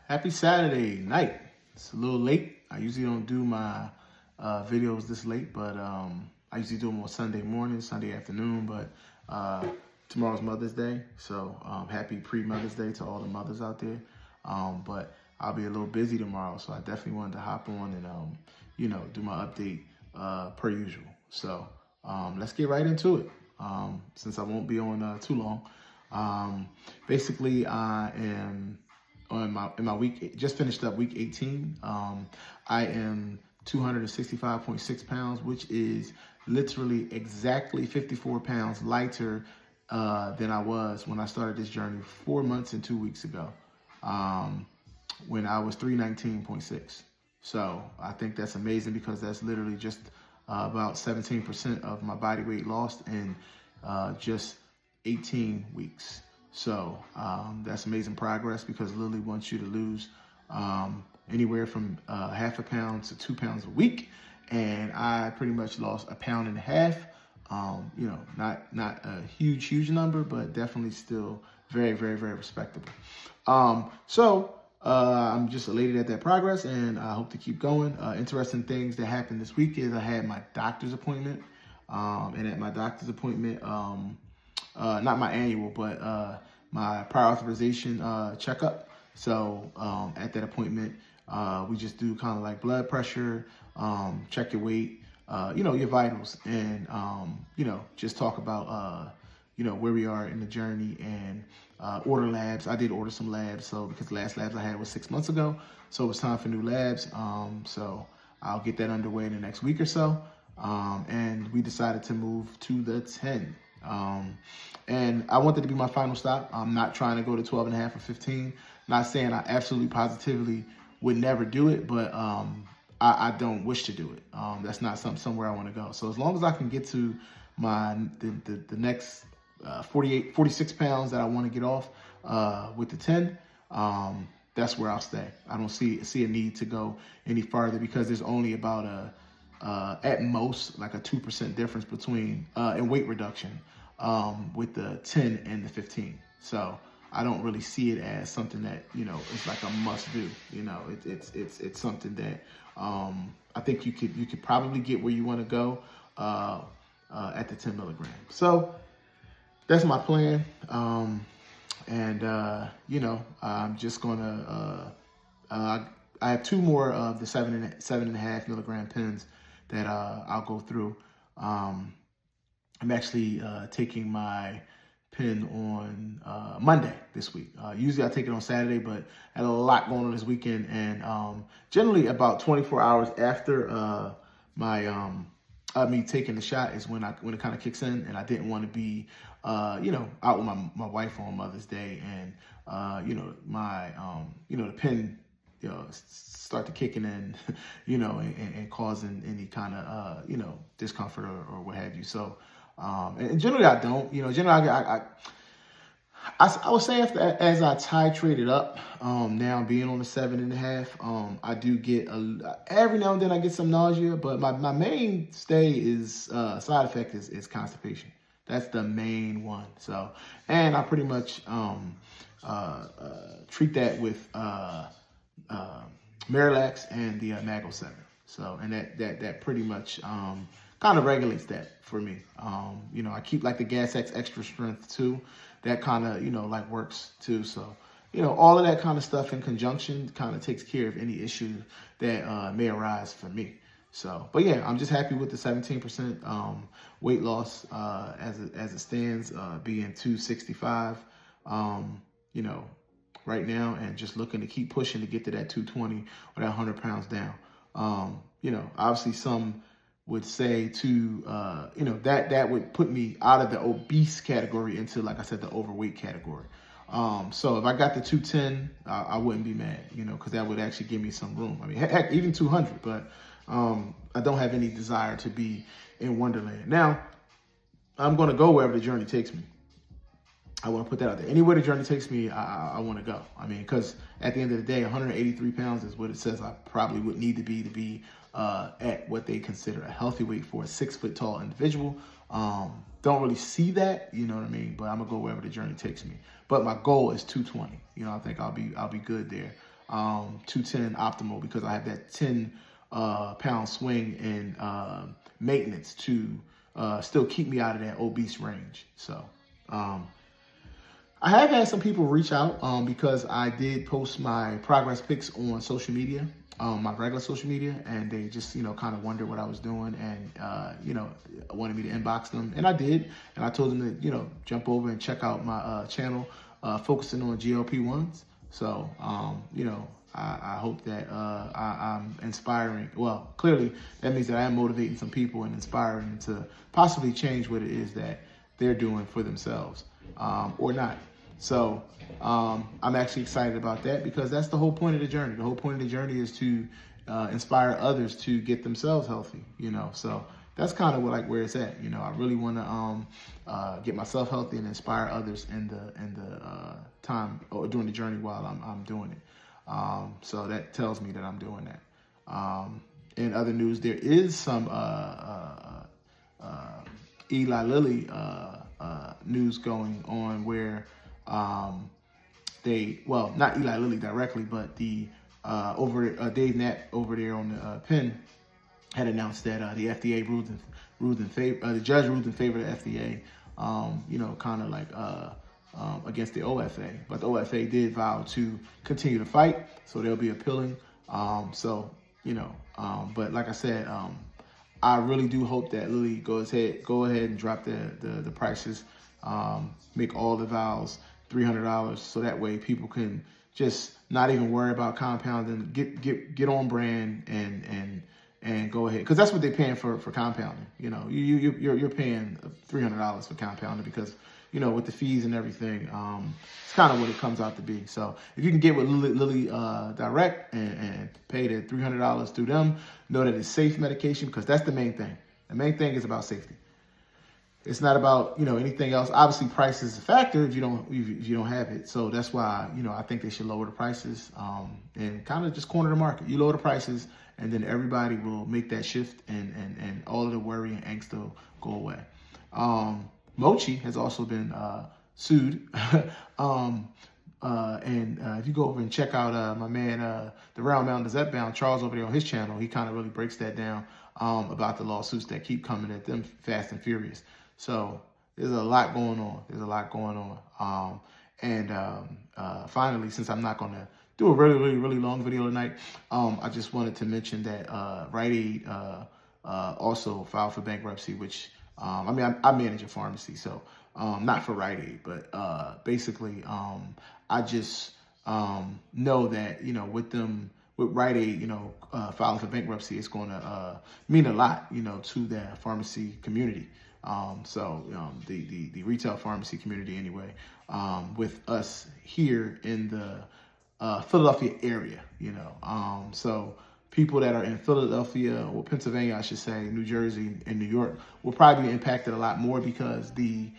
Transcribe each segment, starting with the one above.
Happy Saturday night. It's a little late. I usually don't do my videos this late, but I usually do them on Sunday morning, Sunday afternoon, but tomorrow's Mother's Day, so happy pre-Mother's Day to all the mothers out there. But I'll be a little busy tomorrow, so I definitely wanted to hop on and, do my update per usual. So let's get right into it, since I won't be on too long. Basically, I am in my week, just finished up week 18. I am 265.6 pounds, which is literally exactly 54 pounds lighter than I was when I started this journey 4 months and 2 weeks ago, when I was 319.6. So I think that's amazing because that's literally just about 17% of my body weight lost in just 18 weeks. So that's amazing progress because Lily wants you to lose anywhere from half a pound to 2 pounds a week. And I pretty much lost 1.5 pounds. Not a huge number, but definitely still very, very, very respectable. I'm just elated at that progress, and I hope to keep going. Interesting things that happened this week is I had my doctor's appointment. And at my doctor's appointment, not my annual, but my prior authorization checkup. So at that appointment, we just do kind of like blood pressure, check your weight, your vitals, and, just talk about, where we are in the journey and order labs. I did order some labs, so because the last labs I had was 6 months ago, so it was time for new labs. So I'll get that underway in the next week or so. And we decided to move to the 10. And I wanted to be my final stop. I'm not trying to go to 12.5 or 15. Not saying I absolutely positively would never do it, but I don't wish to do it. That's not somewhere I want to go. So as long as I can get to the next 46 pounds that I want to get off with the 10, that's where I'll stay. I don't see a need to go any farther because there's only about at most like a 2% difference between in weight reduction with the 10 and the 15. So I don't really see it as something that it's like a must do. It's something that I think you could probably get where you want to go at the 10 milligrams. So that's my plan. I'm just gonna I have 2 more of the 7.5 milligram pens that I'll go through. I'm actually taking my pen on Monday this week. Usually I take it on Saturday, but I had a lot going on this weekend, and generally about 24 hours after me taking the shot is when it kind of kicks in, and I didn't want to be out with my wife on Mother's Day, and the pen start to kicking in, and causing any kind of discomfort or what have you. So and generally I don't. Generally I would say as I titrate it up, now being on the 7.5, I do get every now and then I get some nausea, but my mainstay is side effect is constipation. That's the main one. So, and I pretty much treat that with Marilax and the Mago 7. So, and that pretty much kind of regulates that for me. I keep like the Gas X Extra Strength too. That kind of, like works too. So, all of that kind of stuff in conjunction kind of takes care of any issue that may arise for me. So, but yeah, I'm just happy with the 17% weight loss as it stands, being 265, right now, and just looking to keep pushing to get to that 220 or that 100 pounds down. Obviously some would say that would put me out of the obese category into, like I said, the overweight category. So if I got the 210, I wouldn't be mad, because that would actually give me some room. I mean, heck, even 200, but I don't have any desire to be in Wonderland. Now, I'm going to go wherever the journey takes me. I want to put that out there. Anywhere the journey takes me, I want to go. I mean, because at the end of the day, 183 pounds is what it says I probably would need to be at what they consider a healthy weight for a 6 foot tall individual. Don't really see that, you know what I mean? But I'm gonna go wherever the journey takes me. But my goal is 220. I think I'll be good there. 210 optimal, because I have that 10 pound swing in maintenance to still keep me out of that obese range. So I have had some people reach out because I did post my progress pics on social media, my regular social media, and they just, kind of wondered what I was doing, and, wanted me to inbox them. And I did. And I told them to, jump over and check out my channel, focusing on GLP-1s. So, I hope that I'm inspiring. Well, clearly that means that I am motivating some people and inspiring them to possibly change what it is that they're doing for themselves, or not. So I'm actually excited about that, because that's the whole point of the journey. The whole point of the journey is to inspire others to get themselves healthy, So that's kind of where it's at. I really want to get myself healthy and inspire others in the time, or during the journey while I'm doing it. So that tells me that I'm doing that. In other news, there is some Eli Lilly news going on where not Eli Lilly directly, but the Dave Knapp over there on the Penn had announced that the FDA ruled in favor. The judge ruled in favor of the FDA. Kind of like against the OFA, but the OFA did vow to continue to fight, so they'll be appealing. But like I said, I really do hope that Lilly go ahead and drop the prices, make all the vials $300, so that way people can just not even worry about compounding, get on brand and go ahead, because that's what they're paying for compounding. You're paying $300 for compounding, because with the fees and everything, it's kind of what it comes out to be. So if you can get with Lilly direct and pay the $300 through them, know that it's safe medication, because that's the main thing. The main thing is about safety. It's not about anything else. Obviously, price is a factor if you don't have it. So that's why I think they should lower the prices and kind of just corner the market. You lower the prices, and then everybody will make that shift, and all of the worry and angst will go away. Mochi has also been sued. And if you go over and check out my man, the Round Mountain Zep Bound, Charles over there on his channel, he kind of really breaks that down about the lawsuits that keep coming at them fast and furious. So there's a lot going on. Finally, since I'm not going to do a really long video tonight, I just wanted to mention that Rite Aid also filed for bankruptcy, which I manage a pharmacy, so not for Rite Aid, but basically I just know that with Rite Aid, filing for bankruptcy, it's going to mean a lot, to the pharmacy community. The retail pharmacy community anyway, with us here in the Philadelphia area, so people that are in Philadelphia, or Pennsylvania, I should say, New Jersey and New York will probably be impacted a lot more, because the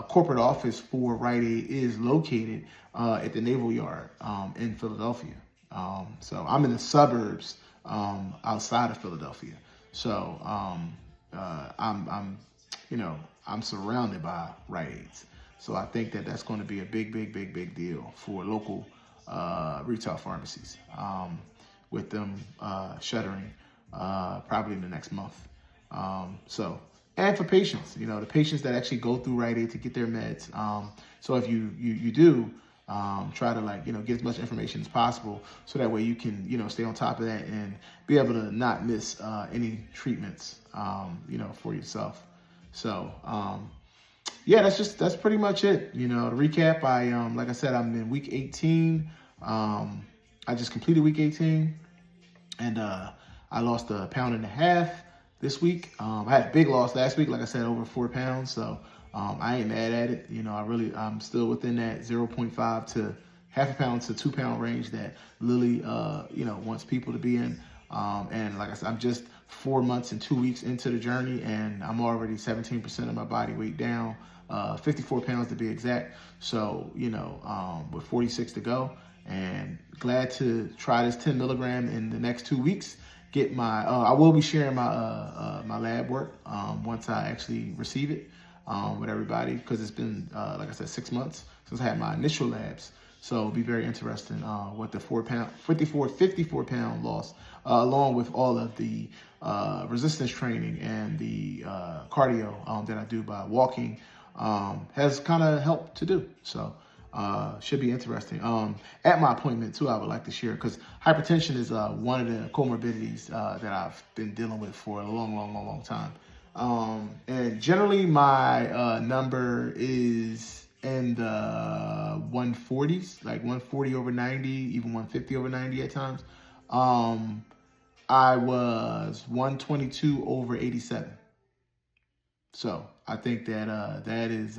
corporate office for Rite Aid is located at the Naval Yard in Philadelphia. So I'm in the suburbs outside of Philadelphia. So I'm surrounded by Rite Aids. So I think that that's going to be a big deal for local retail pharmacies, with them shuttering probably in the next month. And for patients, the patients that actually go through Rite Aid to get their meds. So if you do, try to get as much information as possible, so that way you can stay on top of that and be able to not miss any treatments for yourself. So that's pretty much it. To recap, like I said, I'm in week 18. I just completed week 18, and I lost 1.5 pounds this week. I had a big loss last week, like I said, over 4 pounds. So I ain't mad at it. I'm still within that 0.5 to 0.5 pound to 2 pound range that Lilly, wants people to be in. And like I said, I'm just 4 months and 2 weeks into the journey, and I'm already 17% of my body weight down, 54 pounds to be exact. So, with 46 to go, and glad to try this 10 milligram in the next 2 weeks. Get my, I will be sharing my my lab work once I actually receive it with everybody, because it's been, like I said, 6 months since I had my initial labs. So it'll be very interesting what the 54 pound loss, along with all of the resistance training and the cardio that I do by walking, has kind of helped to do. So should be interesting. At my appointment too, I would like to share, because hypertension is one of the comorbidities that I've been dealing with for a long time. And generally my number is in the 140s, like 140 over 90, even 150 over 90 at times. I was 122 over 87. So I think that that is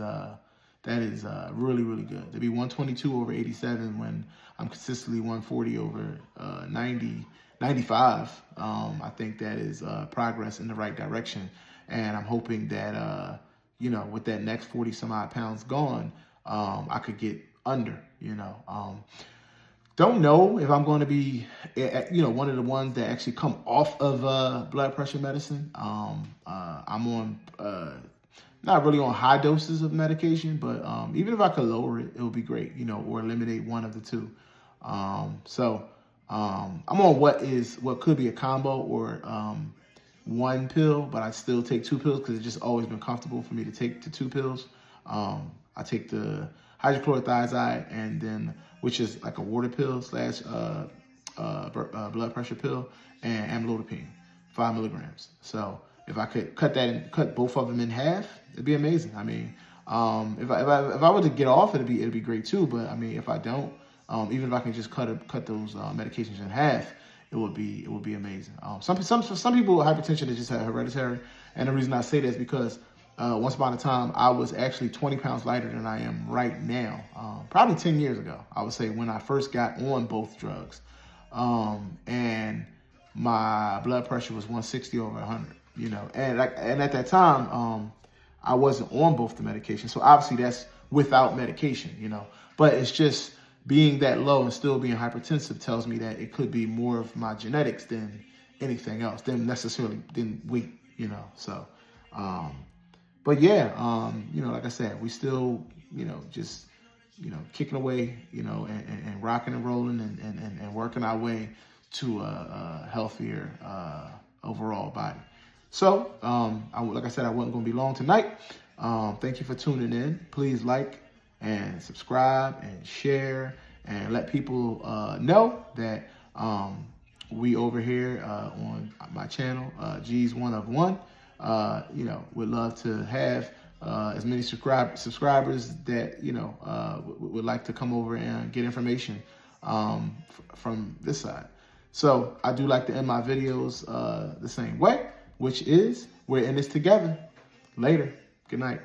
really good to be 122 over 87 when I'm consistently 140 over 95. I think that is progress in the right direction, and I'm hoping that you know, with that next 40 some odd pounds gone, I could get under. You know, don't know if I'm going to be, you know, one of the ones that actually come off of blood pressure medicine. I'm on not really on high doses of medication, but even if I could lower it, it would be great, you know, or eliminate one of the two. So I'm on what could be a combo or one pill, but I still take 2 pills because it's just always been comfortable for me to take the 2 pills. I take the hydrochlorothiazide, and then, which is like a water pill slash blood pressure pill, and amlodipine, 5 milligrams. So if I could cut both of them in half, it'd be amazing. I mean, if I were to get off, it'd be great too. But I mean, if I don't, even if I can just cut those medications in half, it would be amazing. Some people with hypertension is just hereditary, and the reason I say that is because once upon a time I was actually 20 pounds lighter than I am right now. Probably 10 years ago, I would say, when I first got on both drugs, and my blood pressure was 160 over 100. You know, and at that time, I wasn't on both the medication. So obviously that's without medication, you know, but it's just being that low and still being hypertensive tells me that it could be more of my genetics than anything else, than weight, you know. So, but yeah, you know, like I said, we still, you know, just, you know, kicking away, you know, and rocking and rolling and working our way to a healthier overall body. So, like I said, I wasn't going to be long tonight. Thank you for tuning in. Please like and subscribe and share and let people know that we over here on my channel, G's One of One, you know, would love to have as many subscribers that, you know, would like to come over and get information from this side. So I do like to end my videos the same way, which is, we're in this together. Later. Good night.